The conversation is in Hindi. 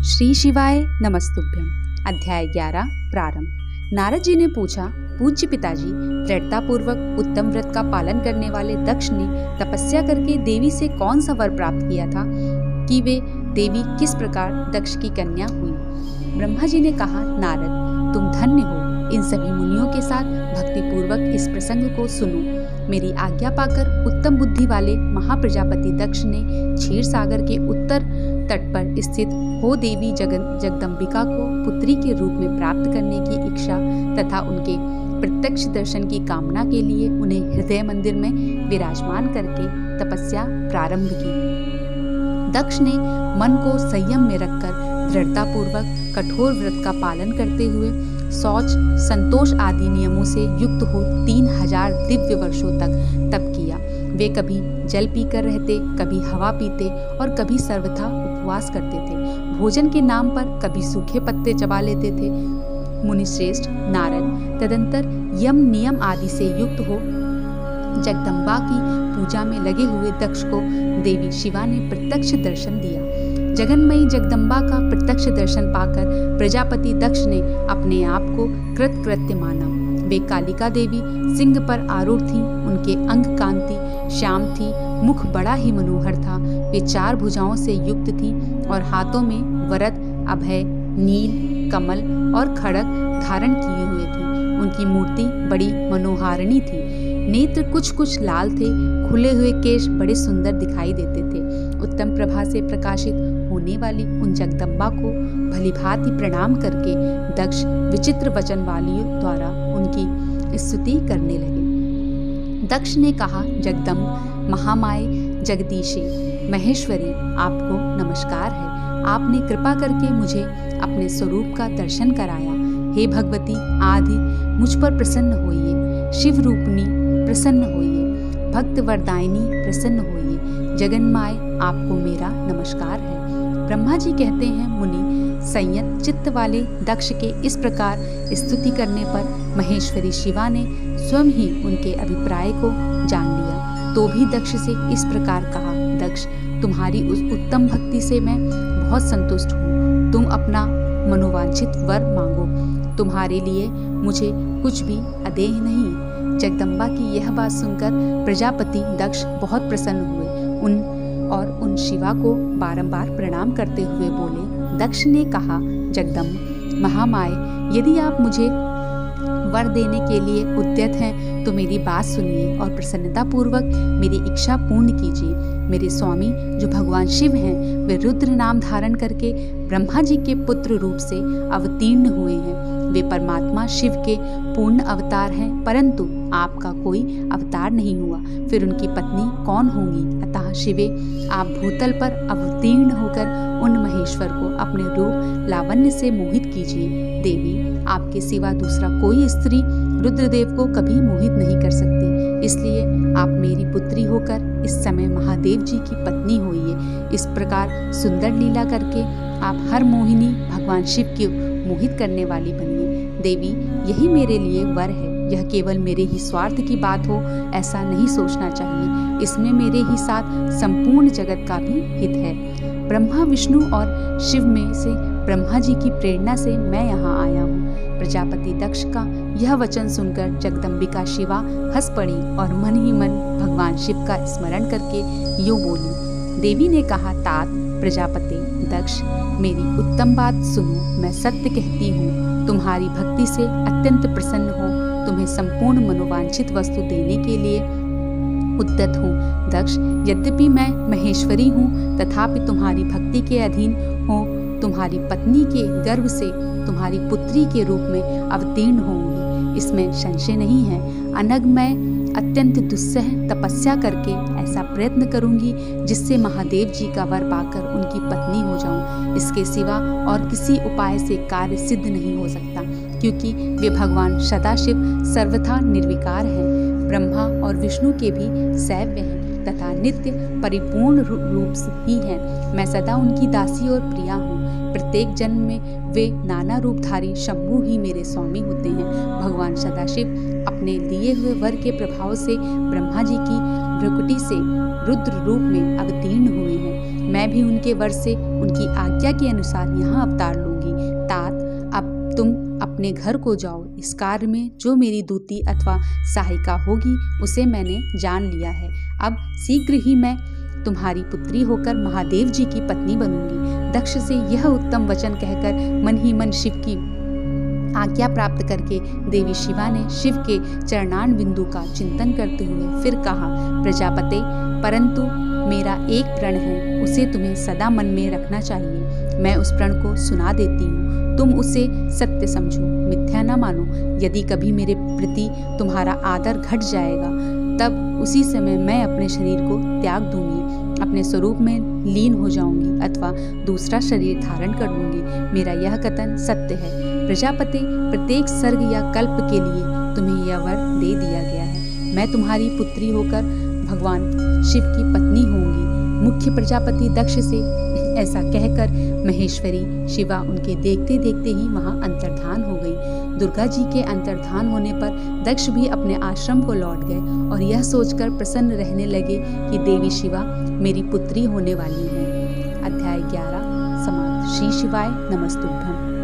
श्री शिवाय नमस्तुभ्यम। अध्याय 11 प्रारंभ। नारद जी ने पूछा, पूज्य पिताजी, दृढ़तापूर्वक उत्तम व्रत का पालन करने वाले दक्ष ने तपस्या करके देवी से कौन सा वर प्राप्त किया था कि वे देवी किस प्रकार दक्ष की कन्या हुई? ब्रह्मा जी ने कहा, नारद, तुम धन्य हो। इन सभी मुनियों के साथ भक्तिपूर्वक इस प्रसंग को सुनो। मेरी आज्ञा पाकर उत्तम बुद्धि वाले महाप्रजापति दक्ष ने क्षीर सागर के उत्तर तट पर स्थित हो देवी जगदम्बिका को पुत्री के रूप में प्राप्त करने की इच्छा तथा उनके प्रत्यक्ष दर्शन की कामना के लिए उन्हें हृदय मंदिर में विराजमान करके तपस्या प्रारंभ की। दक्ष ने मन को संयम में रखकर दृढ़तापूर्वक कठोर व्रत का पालन करते हुए शौच, संतोष आदि नियमों से युक्त हो 3000 दिव्य वर्षों तक तप किया। वे कभी जल पीकर रहते, कभी हवा पीते और कभी सर्वथा उपवास करते थे। भोजन के नाम पर कभी सूखे पत्ते चबा लेते थे। मुनिश्रेष्ठ नारद तदंतर यम नियम आदि से युक्त हो जगदम्बा की पूजा में लगे हुए दक्ष को देवी शिवा ने प्रत्यक्ष दर्शन दिया। जगन्मयी जगदम्बा का प्रत्यक्ष दर्शन पाकर प्रजापति दक्ष ने अपने आप को कृतकृत्य माना। वे कालिका देवी सिंह पर आरूढ़ थीं। उनके अंग कांति श्याम थी, मुख बड़ा ही मनोहर था। वे 4 भुजाओं से युक्त थीं और हाथों में वरद, अभय, नील, कमल और खड़ग धारण किए हुए थी। उनकी मूर्ति बड़ी मनोहारिणी थी। नेत्र कुछ कुछ लाल थे। खुले हुए केश बड़े सुंदर दिखाई देते थे। उत्तम प्रभा से प्रकाशित होने वाली उन जगदम्बा को भलीभांति प्रणाम करके दक्ष विचित्र वचन वालियों द्वारा उनकी स्तुति करने लगे। दक्ष ने कहा, जगदम्ब, महामाये, जगदीशे, महेश्वरी, आपको नमस्कार है। आपने कृपा करके मुझे अपने स्वरूप का दर्शन कराया। हे भगवती आदि, मुझ पर प्रसन्न होइए। शिव रूपनी प्रसन्न होइए। भक्त वरदायिनी प्रसन्न होइए। जगन्माय, आपको मेरा नमस्कार है। ब्रह्मा जी कहते हैं, मुनि, संयत चित्त वाले दक्ष के इस प्रकार स्तुति करने पर महेश्वरी शिवा ने स्वयं ही उनके अभिप्राय को जान लिया। तो भी दक्ष से इस प्रकार कहा, दक्ष, तुम्हारी उस उत्तम भक्ति से मैं बहुत संतुष्ट हूँ। तुम अपना मनोवांछित वर मांगो। तुम्हारे लिए मुझे कुछ भी अदेह नहीं। जगदम्बा की यह बात सुनकर प्रजापति दक्ष बहुत प्रसन्न हुए। उन शिवा को बारंबार प्रणाम करते हुए बोले। दक्ष ने कहा, जगदम्ब, महामाये, यदि आप मुझे वर देने के लिए उद्यत हैं तो मेरी बात सुनिए और प्रसन्नता पूर्वक मेरी इच्छा पूर्ण कीजिए। मेरे स्वामी जो भगवान शिव हैं, वे रुद्र नाम धारण करके ब्रह्मा जी के पुत्र रूप से अवतीर्ण हुए हैं। वे परमात्मा शिव के पूर्ण अवतार हैं, परंतु आपका कोई अवतार नहीं हुआ। फिर उनकी पत्नी कौन होंगी? अतः शिवे, आप भूतल पर अवतीर्ण होकर उन महेश्वर को अपने रूप लावण्य से मोहित कीजिए। देवी, आपके सिवा दूसरा कोई स्त्री रुद्रदेव को कभी मोहित नहीं कर सकती। इसलिए आप मेरी पुत्री होकर इस समय महादेव जी की पत्नी होइए। इस प्रकार सुंदर लीला करके आप हर मोहिनी भगवान शिव की मोहित करने वाली बनिए। देवी, यही मेरे लिए वर है। यह केवल मेरे ही स्वार्थ की बात हो ऐसा नहीं सोचना चाहिए। इसमें मेरे ही साथ संपूर्ण जगत का भी हित है। ब्रह्मा, विष्णु और शिव में से ब्रह्मा जी की प्रेरणा से मैं यहाँ आया हूँ। प्रजापति दक्ष का यह वचन सुनकर जगदम्बिका शिवा हंस पड़ी और मन ही मन भगवान शिव का स्मरण करके यूं बोली। देवी ने कहा, तात प्रजापति दक्ष, मेरी उत्तम बात सुनो। मैं सत्य कहती हूँ। तुम्हारी भक्ति से अत्यंत प्रसन्न हो तुम्हें संपूर्ण मनोवांछित वस्तु देने के लिए उद्यत हूँ। दक्ष, यद्यपि मैं महेश्वरी हूँ तथापि तुम्हारी भक्ति के अधीन हो तुम्हारी पत्नी के गर्भ से तुम्हारी पुत्री के रूप में अवतीर्ण होंगी, इसमें संशय नहीं है। अनग मैं अत्यंत दुस्सह तपस्या करके ऐसा प्रयत्न करूंगी जिससे महादेव जी का वर पाकर उनकी पत्नी हो जाऊं। इसके सिवा और किसी उपाय से कार्य सिद्ध नहीं हो सकता, क्योंकि वे भगवान सदाशिव सर्वथा निर्विकार हैं। ब्रह्मा और विष्णु के भी सैव्य हैं तथा नित्य परिपूर्ण रूप ही हैं। मैं सदा उनकी दासी और प्रिया हूँ। प्रत्येक जन्म में वे नाना रूपधारी शंभु ही मेरे स्वामी होते हैं। भगवान सदाशिव अपने दिए हुए वर के प्रभाव से ब्रह्मा जी की भ्रुकुटी से रुद्र रूप में अवतीर्ण हुए हैं। मैं भी उनके वर से उनकी आज्ञा के अनुसार यहाँ अवतार लूंगी। तात, अब तुम अपने घर को जाओ। इस कार्य में जो मेरी दूती अथवा सहायिका होगी उसे मैंने जान लिया है। अब शीघ्र ही मैं तुम्हारी पुत्री होकर महादेव जी की पत्नी बनूंगी। दक्ष से यह उत्तम वचन कहकर मन ही मन शिव की आज्ञा प्राप्त करके देवी शिवा ने शिव के चरणान बिंदु का चिंतन करते हुए फिर कहा, प्रजापते, परंतु मेरा एक प्रण है, उसे तुम्हें सदा मन में रखना चाहिए। मैं उस प्रण को सुना देती हूँ, तुम उसे सत्य समझो, मिथ्या न मानो। यदि कभी मेरे प्रति तुम्हारा आदर घट जाएगा तब उसी समय मैं अपने शरीर को त्याग दूंगी, अपने स्वरूप में लीन हो जाऊंगी अथवा दूसरा शरीर धारण कर लूंगी। मेरा यह कथन सत्य है। प्रजापति, प्रत्येक सर्ग या कल्प के लिए तुम्हें यह वर दे दिया गया है। मैं तुम्हारी पुत्री होकर भगवान शिव की पत्नी होंगी। मुख्य प्रजापति दक्ष से ऐसा कहकर महेश्वरी शिवा उनके देखते देखते ही वहां अंतर्धान हो गई। दुर्गा जी के अंतर्धान होने पर दक्ष भी अपने आश्रम को लौट गए और यह सोचकर प्रसन्न रहने लगे कि देवी शिवा मेरी पुत्री होने वाली हैं। अध्याय 11 समाप्त। श्री शिवाय नमस्तुभ्यम।